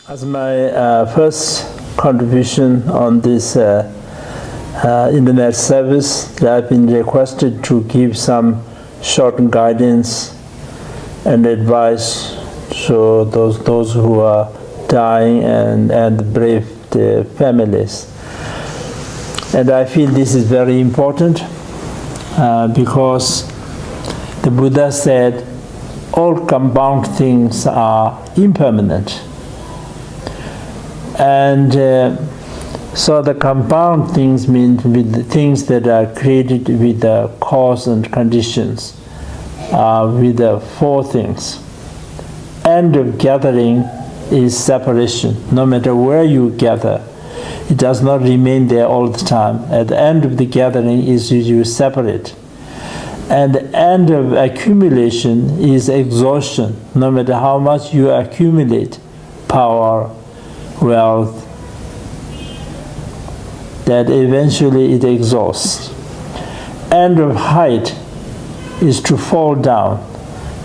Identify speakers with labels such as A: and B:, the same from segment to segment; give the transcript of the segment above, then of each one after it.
A: As my first contribution on this internet service, I've been requested to give some short guidance and advice to those who are dying and bereaved their families. And I feel this is very important because the Buddha said all compound things are impermanent. And so the compound things mean with the things that are created with the cause and conditions, with the four things. End of gathering is separation. No matter where you gather, it does not remain there all the time. At the end of the gathering is you separate. And the end of accumulation is exhaustion. No matter how much you accumulate, power, wealth, that eventually it exhausts. End of height is to fall down.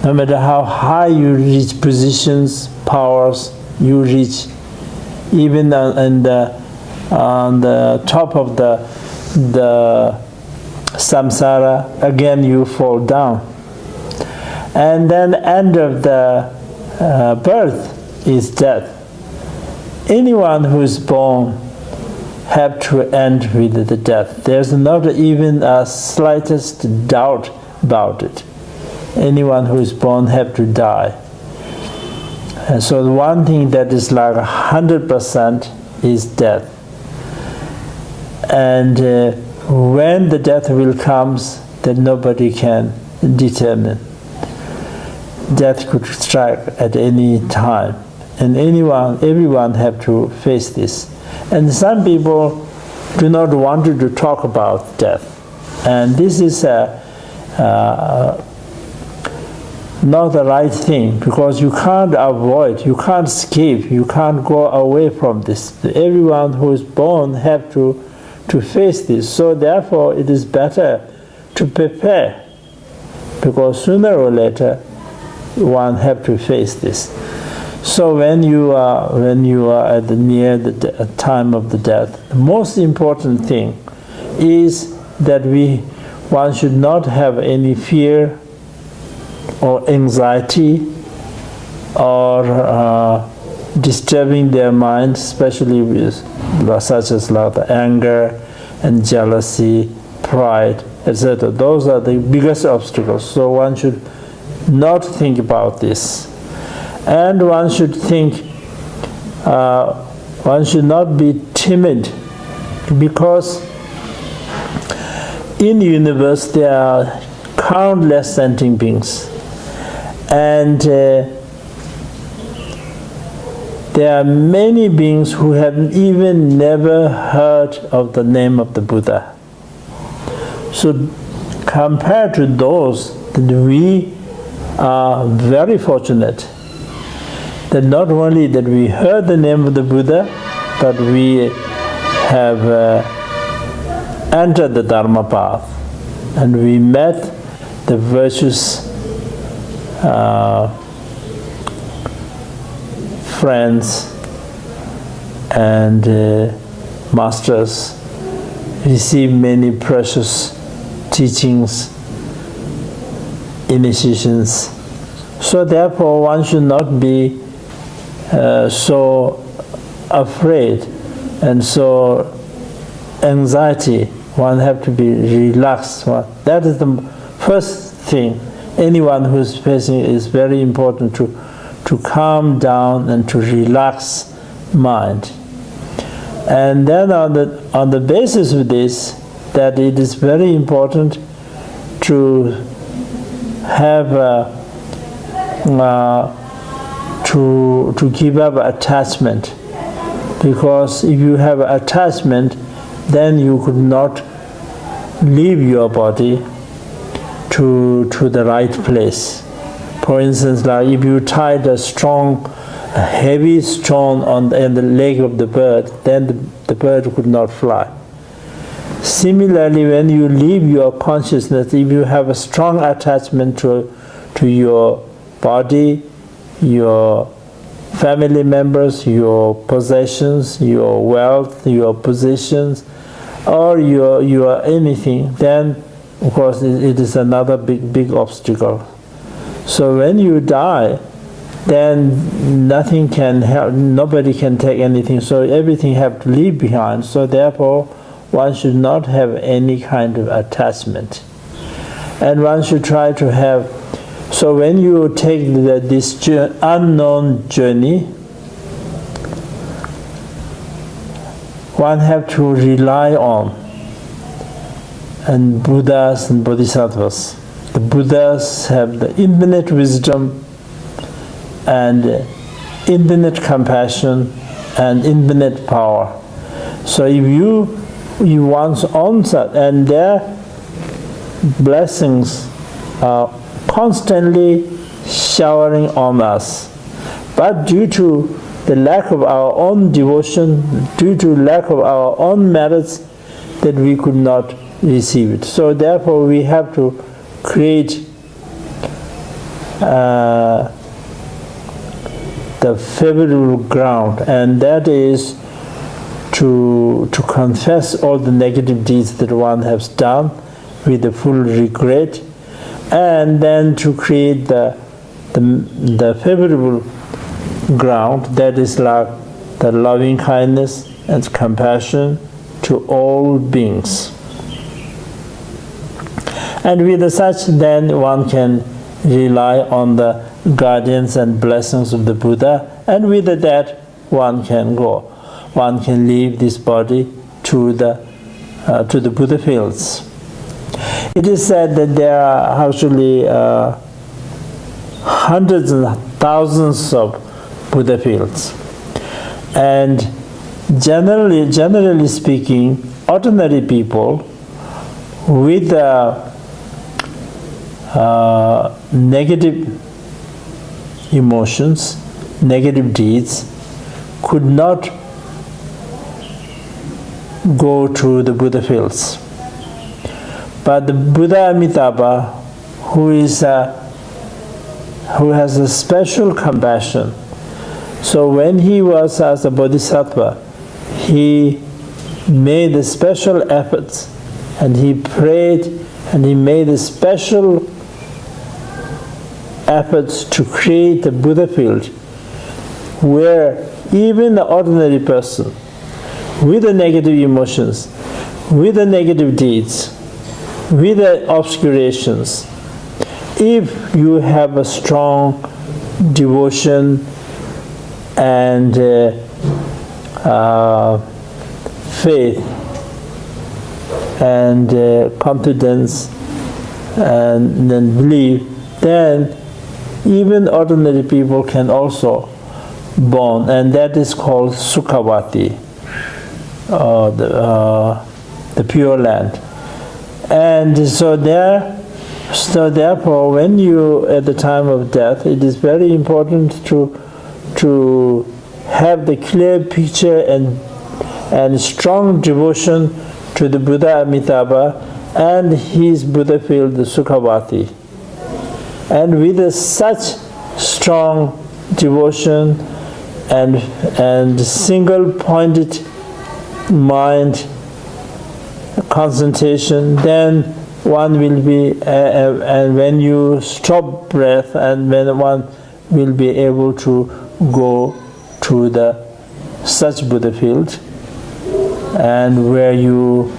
A: No matter how high you reach positions, powers you reach, even on the top of the samsara, again you fall down. And then end of the birth is death. Anyone who is born have to end with the death. There's not even a slightest doubt about it. Anyone who is born have to die. And so the one thing that is like 100% is death. And when the death will comes, that nobody can determine. Death could strike at any time. And everyone have to face this. And some people do not want to talk about death. And this is not the right thing, because you can't avoid, you can't escape, you can't go away from this. Everyone who is born have to face this. So therefore it is better to prepare, because sooner or later one have to face this. So when you are near the time of the death, the most important thing is that one should not have any fear or anxiety or disturbing their mind, especially with such as like the anger and jealousy, pride, etc. Those are the biggest obstacles. So one should not think about this. And one should think, one should not be timid, because in the universe there are countless sentient beings, and there are many beings who have even never heard of the name of the Buddha. So compared to those, we are very fortunate that not only that we heard the name of the Buddha, but we have entered the Dharma path, and we met the virtuous friends and masters, received many precious teachings, initiations. So therefore one should not be so afraid and so anxiety. One have to be relaxed. That is the first thing. Anyone who is facing it is very important to calm down and to relax mind. And then on the basis of this, that it is very important to have to give up attachment, because if you have attachment, then you could not leave your body to the right place. For instance, like if you tied a heavy stone on the leg of the bird, then the bird could not fly. Similarly, when you leave your consciousness, if you have a strong attachment to your body, your family members, your possessions, your wealth, your positions, or your anything, then of course it is another big obstacle. So when you die, then nothing can help, nobody can take anything, so everything have to leave behind. So therefore one should not have any kind of attachment, and one should try to have. So when you take this unknown journey, one have to rely on and Buddhas and Bodhisattvas. The Buddhas have the infinite wisdom and infinite compassion and infinite power. So if you want answer, and their blessings are constantly showering on us, but due to the lack of our own devotion, due to lack of our own merits, that we could not receive it. So therefore we have to create the favorable ground, and that is to confess all the negative deeds that one has done with the full regret, and then to create the favorable ground, that is like the loving kindness and compassion to all beings. And with such, then one can rely on the guidance and blessings of the Buddha, and with that one can go. One can leave this body to the Buddha fields. It is said that there are actually hundreds and thousands of Buddha fields, and generally speaking, ordinary people with negative emotions, negative deeds, could not go to the Buddha fields. But the Buddha Amitabha, who has a special compassion, so when he was as a bodhisattva, he made the special efforts, and he prayed, and he made a special efforts to create a Buddha field where even the ordinary person with the negative emotions, with the negative deeds, with the obscurations, if you have a strong devotion and faith and confidence and then belief, then even ordinary people can also born, and that is called Sukhavati, the Pure Land. And so therefore, when you at the time of death, it is very important to have the clear picture and strong devotion to the Buddha Amitabha and his Buddha field, the Sukhavati. And with such strong devotion and single-pointed mind concentration, then one will be, and when you stop breath, and when one will be able to go to the such Buddha field, and where you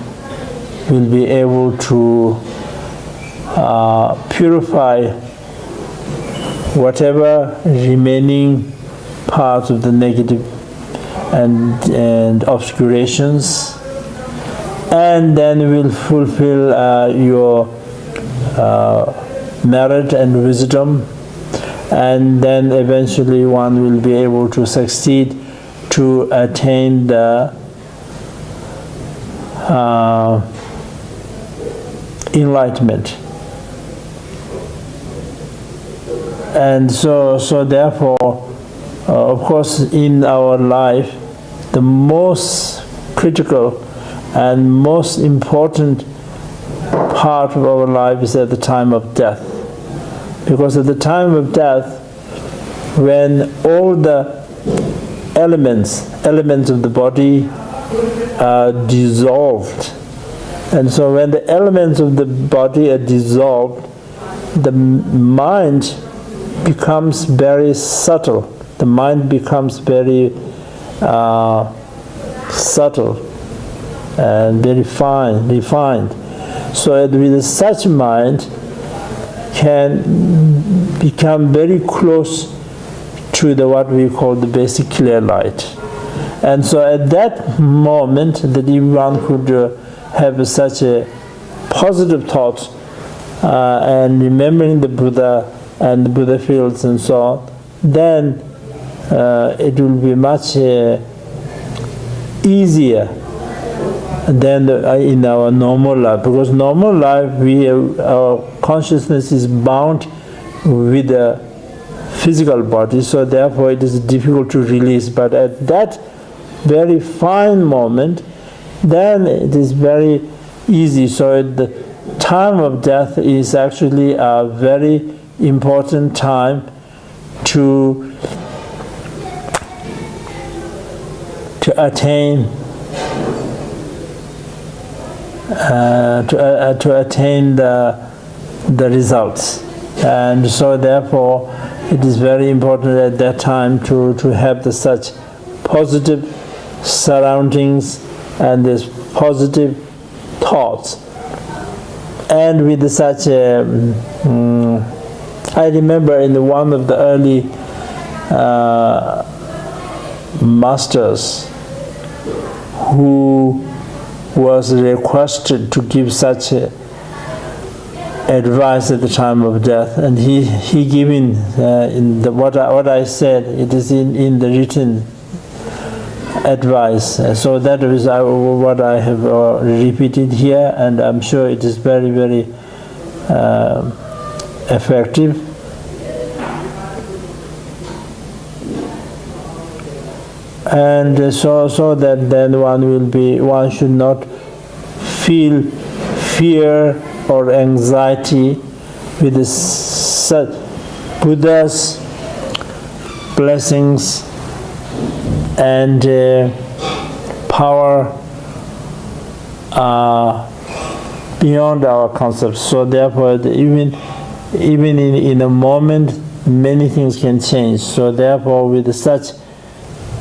A: will be able to purify whatever remaining parts of the negative and obscurations, and then will fulfill your merit and wisdom, and then eventually one will be able to succeed to attain the enlightenment. And so therefore, of course, in our life, the most critical and most important part of our life is at the time of death. Because at the time of death, when all the elements of the body are dissolved. And so when the elements of the body are dissolved, the mind becomes very subtle. The mind becomes very subtle and very fine, refined. So with such mind can become very close to the what we call the basic clear light. And so at that moment that if one could have such a positive thought and remembering the Buddha and the Buddha fields and so on, then it will be much easier than in our normal life, because normal life our consciousness is bound with the physical body, so therefore it is difficult to release. But at that very fine moment, then it is very easy. So the time of death is actually a very important time to attain the results. And so therefore it is very important at that time to have such positive surroundings and this positive thoughts. And with such I remember in one of the early masters who was requested to give such advice at the time of death, and he given in the what I said, it is in the written advice. So that is what I have repeated here, and I'm sure it is very, very effective. And so that then one should not feel fear or anxiety with Buddha's blessings and power beyond our concepts. So therefore, even in a moment, many things can change. So therefore, with such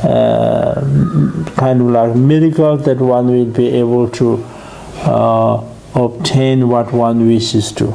A: kind of like miracle, that one will be able to obtain what one wishes to.